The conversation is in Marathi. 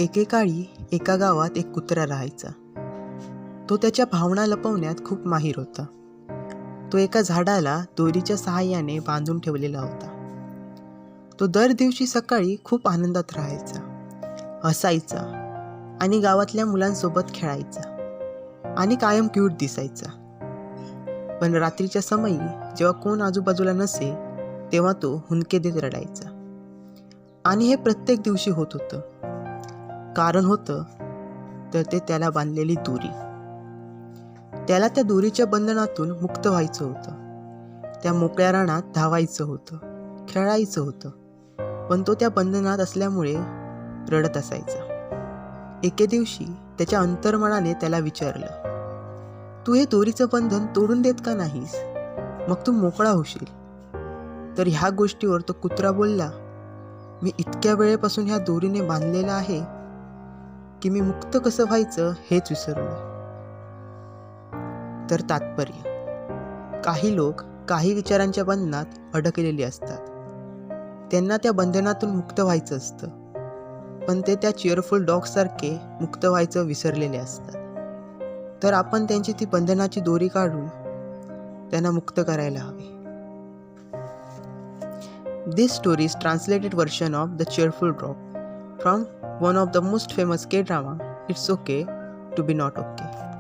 एकेकाळी एका गावात एक कुत्रा राहायचा. तो त्याच्या भावना लपवण्यात खूप माहिर होता. तो एका झाडाला दोरीच्या सहाय्याने बांधून ठेवलेला होता. तो दर दिवशी सकाळी खूप आनंदात राहायचा, हसायचा आणि गावातल्या मुलांसोबत खेळायचा आणि कायम क्यूट दिसायचा. पण रात्रीच्या समयी जेव्हा कोण आजूबाजूला नसे तेव्हा तो हुंदके देत रडायचा. आणि हे प्रत्येक दिवशी होत होतं. कारण होतं तर ते त्याला बांधलेली दोरी. त्याला त्या दोरीच्या बंधनातून मुक्त व्हायचं होतं. त्या मोकळ्या रानात धावायचं होतं, खेळायचं होतं. पण तो त्या बंधनात असल्यामुळे रडत असायचा. एके दिवशी त्याच्या अंतर्मनाने त्याला विचारलं, तू हे दोरीचं बंधन तोडून देत का नाहीस? मग तू मोकळा होशील. तर ह्या गोष्टीवर तो कुत्रा बोलला, मी इतक्या वेळेपासून ह्या दोरीने बांधलेला आहे की मी मुक्त कसं व्हायचं हेच विसरलो. तर तात्पर्य, काही लोक काही विचारांच्या बंधनात अडकलेली असतात. त्यांना त्या बंधनातून मुक्त व्हायचं असतं, पण ते त्या चिअरफुल डॉगसारखे मुक्त व्हायचं विसरलेले असतात. तर आपण त्यांची ती बंधनाची दोरी काढून त्यांना मुक्त करायला हवे. This story is translated version of The Cheerful Dog from one of the most famous K-drama, It's Okay to Be Not Okay.